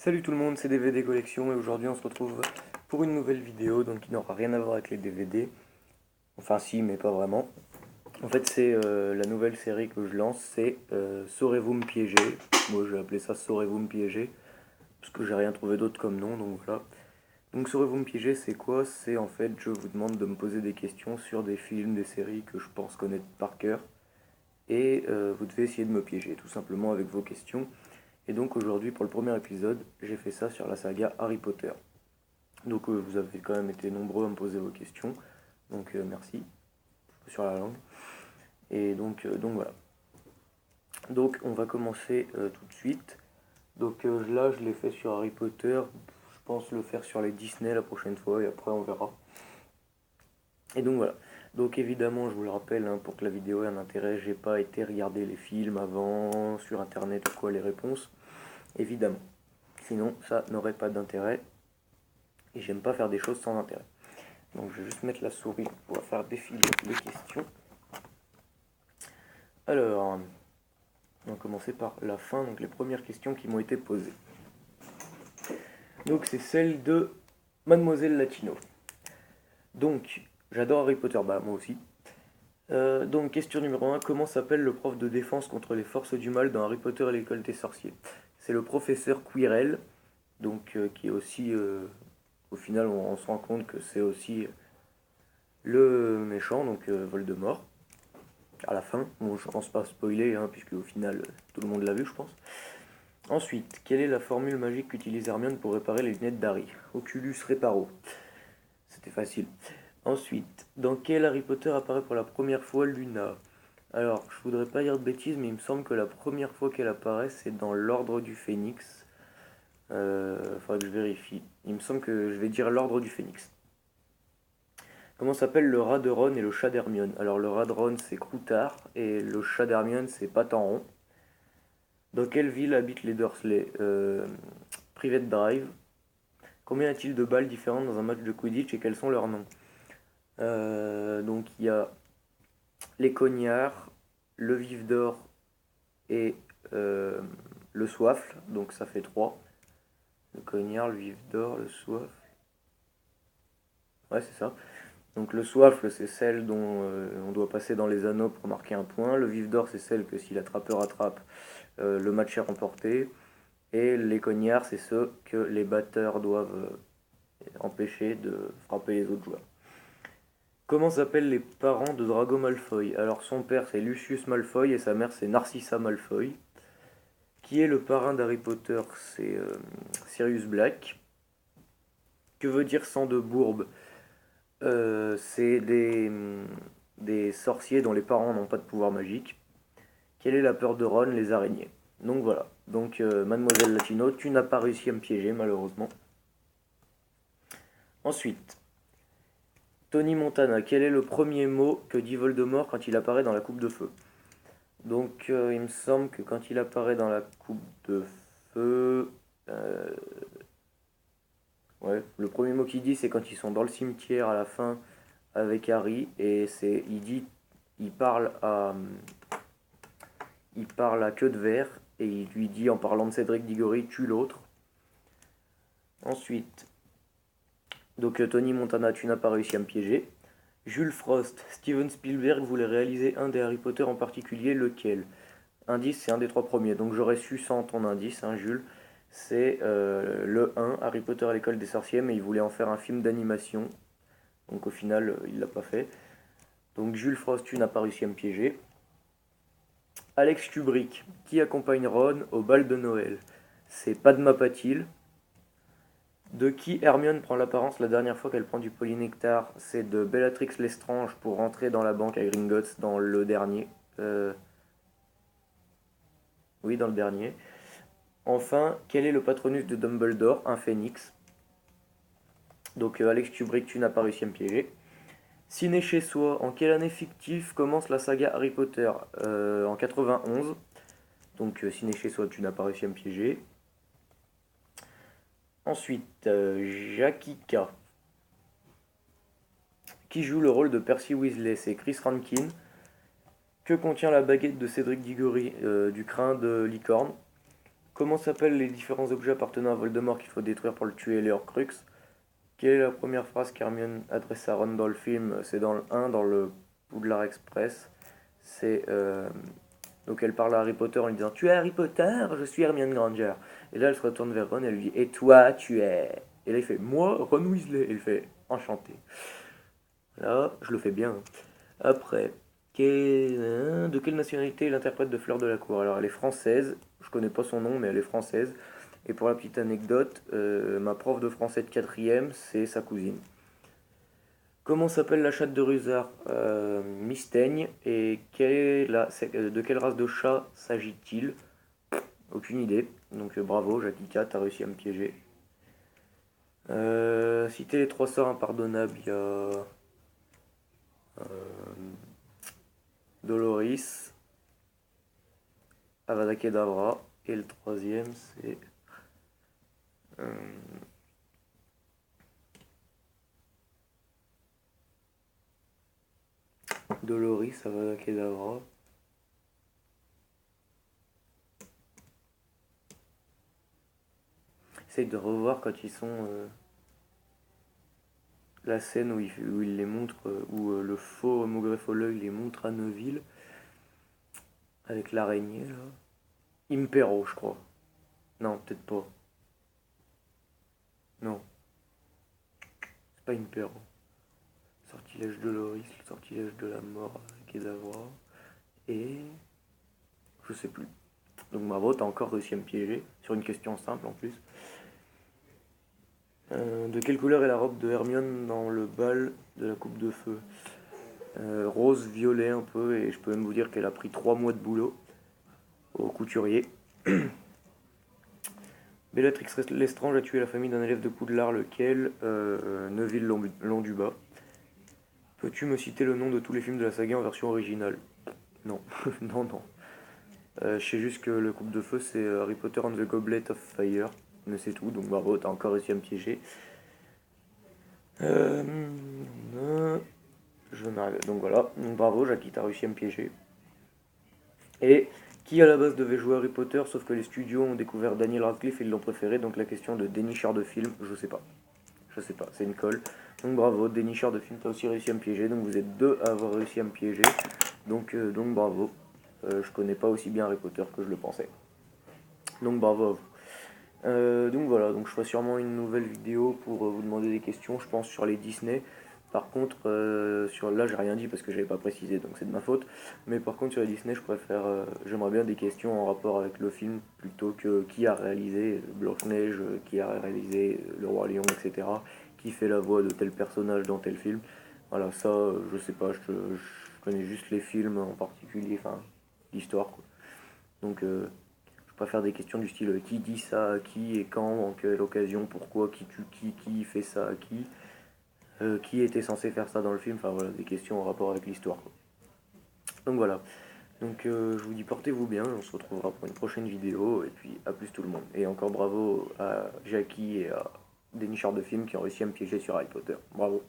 Salut tout le monde, c'est DVD Collection et aujourd'hui on se retrouve pour une nouvelle vidéo donc qui n'aura rien à voir avec les DVD. Enfin si, mais pas vraiment. En fait c'est la nouvelle série que je lance, c'est Saurez-vous me piéger. Moi j'ai appelé ça Saurez-vous me piéger parce que j'ai rien trouvé d'autre comme nom, donc voilà. Donc Saurez-vous me piéger, c'est quoi? C'est en fait je vous demande de me poser des questions sur des films, des séries que je pense connaître par cœur et vous devez essayer de me piéger tout simplement avec vos questions. Et donc aujourd'hui, pour le premier épisode, j'ai fait ça sur la saga Harry Potter. Donc vous avez quand même été nombreux à me poser vos questions, donc merci sur la langue. Et donc voilà. Donc on va commencer tout de suite. Donc là, je l'ai fait sur Harry Potter. Je pense le faire sur les Disney la prochaine fois et après on verra. Et donc voilà. Donc évidemment, je vous le rappelle, hein, pour que la vidéo ait un intérêt, j'ai pas été regarder les films avant sur internet ou quoi les réponses. Évidemment. Sinon, ça n'aurait pas d'intérêt. Et j'aime pas faire des choses sans intérêt. Donc je vais juste mettre la souris pour pouvoir faire défiler les questions. Alors, on va commencer par la fin, donc les premières questions qui m'ont été posées. Donc c'est celle de Mademoiselle Latino. Donc, j'adore Harry Potter, bah moi aussi. Donc question numéro 1, comment s'appelle le prof de défense contre les forces du mal dans Harry Potter et l'école des sorciers? C'est le professeur Quirrell, donc qui est aussi, au final on se rend compte que c'est aussi le méchant, donc Voldemort. À la fin. Bon, je pense pas spoiler, hein, puisque au final, tout le monde l'a vu, je pense. Ensuite, quelle est la formule magique qu'utilise Hermione pour réparer les lunettes d'Harry? Oculus Reparo. C'était facile. Ensuite, dans quel Harry Potter apparaît pour la première fois Luna? Alors, je voudrais pas dire de bêtises, mais il me semble que la première fois qu'elle apparaît, c'est dans l'Ordre du Phénix. Faudrait que je vérifie. Il me semble que je vais dire l'Ordre du Phénix. Comment s'appelle le rat de Ron et le chat d'Hermione? Alors le rat de Ron c'est Croutard et le chat d'Hermione c'est Patenron. Dans quelle ville habitent les Dursley? Private Drive. Combien y a-t-il de balles différentes dans un match de Quidditch et quels sont leurs noms? Donc il y a les cognards, le vif d'or et le soifle, donc ça fait 3. Le cognard, le vif d'or, le soif. Ouais, c'est ça. Donc le soifle, c'est celle dont on doit passer dans les anneaux pour marquer un point. Le vif d'or, c'est celle que si l'attrapeur attrape, le match est remporté. Et les cognards, c'est ceux que les batteurs doivent empêcher de frapper les autres joueurs. Comment s'appellent les parents de Drago Malfoy? Alors son père c'est Lucius Malfoy et sa mère c'est Narcissa Malfoy. Qui est le parrain d'Harry Potter? C'est Sirius Black. Que veut dire sang de bourbe? C'est des sorciers dont les parents n'ont pas de pouvoir magique. Quelle est la peur de Ron? Les araignées. Donc voilà. Donc Mademoiselle Latino, tu n'as pas réussi à me piéger malheureusement. Ensuite, Tony Montana, quel est le premier mot que dit Voldemort quand il apparaît dans la coupe de feu? Donc il me semble que quand il apparaît dans la coupe de feu, ouais, le premier mot qu'il dit c'est quand ils sont dans le cimetière à la fin avec Harry et il parle à queue de verre et il lui dit en parlant de Cédric Diggory tue l'autre. Ensuite, donc Tony Montana, tu n'as pas réussi à me piéger. Jules Frost, Steven Spielberg voulait réaliser un des Harry Potter en particulier, lequel? Indice, c'est un des 3 premiers, donc j'aurais su sans ton indice, hein, Jules. C'est le 1, Harry Potter à l'école des sorciers, mais il voulait en faire un film d'animation. Donc au final, il l'a pas fait. Donc Jules Frost, tu n'as pas réussi à me piéger. Alex Kubrick, qui accompagne Ron au bal de Noël? C'est Padma Patil. De qui Hermione prend l'apparence la dernière fois qu'elle prend du polynectar? C'est de Bellatrix Lestrange pour rentrer dans la banque à Gringotts dans le dernier. Oui, dans le dernier. Enfin, quel est le patronus de Dumbledore? Un phénix. Donc Alex Kubrick, tu n'as pas réussi à me piéger. Ciné chez soi, en quelle année fictive commence la saga Harry Potter? En 91. Donc ciné chez soi, tu n'as pas réussi à me piéger. Ensuite, Jackie K. Qui joue le rôle de Percy Weasley? C'est Chris Rankin. Que contient la baguette de Cédric Diggory? Du crin de licorne. Comment s'appellent les différents objets appartenant à Voldemort qu'il faut détruire pour le tuer et les Horcruxes? Quelle est la première phrase qu'Hermione adresse à Ron dans le film? C'est dans le 1, dans le Poudlard Express. C'est donc elle parle à Harry Potter en lui disant: Tu es Harry Potter, je suis Hermione Granger. Et là elle se retourne vers Ron et elle lui dit: Et toi, tu es. Et là il fait: Moi, Ron Weasley. Et il fait: Enchanté. Là, je le fais bien, hein. Après, de quelle nationalité est l'interprète de Fleur de la Cour? Alors elle est française, je connais pas son nom, mais elle est française. Et pour la petite anecdote, ma prof de français de quatrième, c'est sa cousine. Comment s'appelle la chatte de Rusard? Mystaigne. Et de quelle race de chat s'agit-il? Aucune idée. Donc bravo, Jackie, t'as réussi à me piéger. Citer les trois sorts impardonnables, il y a Doloris, Avada Kedavra, et le troisième c'est euh, Doloris, Avada Kedavra. Essaye de revoir quand ils sont la scène où il les montre, où le faux Maugréfoleux il les montre à Neuville avec l'araignée là. Impero, je crois. Non, peut-être pas. Non, c'est pas Impero. Sortilège de Loris, le sortilège de la mort avec Kedavra. Et. Je sais plus. Donc bravo, t'as encore réussi à me piéger. Sur une question simple en plus. De quelle couleur est la robe de Hermione dans le bal de la coupe de feu? Rose, violet un peu, et je peux même vous dire qu'elle a pris 3 mois de boulot au couturier. Bellatrix Lestrange a tué la famille d'un élève de Poudlard, lequel? Neville Londubat. Peux-tu me citer le nom de tous les films de la saga en version originale? Non, non, non. Je sais juste que le coupe de feu c'est Harry Potter and the Goblet of Fire, mais c'est tout, donc bravo, t'as encore réussi à me piéger. Je m'arrête. Donc voilà, donc bravo Jackie, t'as réussi à me piéger. Et qui à la base devait jouer Harry Potter, sauf que les studios ont découvert Daniel Radcliffe et ils l'ont préféré, donc la question de dénicheur de film, je sais pas. Je sais pas, c'est une colle. Donc bravo, dénicheur de film, t'as aussi réussi à me piéger, donc vous êtes deux à avoir réussi à me piéger. Donc bravo. Je connais pas aussi bien Harry Potter que je le pensais. Donc bravo à vous. Donc voilà, donc je ferai sûrement une nouvelle vidéo pour vous demander des questions, je pense sur les Disney. Par contre, là j'ai rien dit parce que j'avais pas précisé, donc c'est de ma faute. Mais par contre sur les Disney, j'aimerais bien des questions en rapport avec le film plutôt que qui a réalisé Blanche-Neige, qui a réalisé Le Roi Lion, etc. Qui fait la voix de tel personnage dans tel film. Voilà, ça, je sais pas, je connais juste les films en particulier, enfin l'histoire quoi. Donc je préfère des questions du style qui dit ça à qui et quand, en quelle occasion, pourquoi, qui tue qui fait ça à qui était censé faire ça dans le film, enfin voilà, des questions en rapport avec l'histoire, quoi. Donc voilà, donc je vous dis portez-vous bien, on se retrouvera pour une prochaine vidéo, et puis à plus tout le monde. Et encore bravo à Jackie et à Dénicheur de films qui ont réussi à me piéger sur Harry Potter, bravo.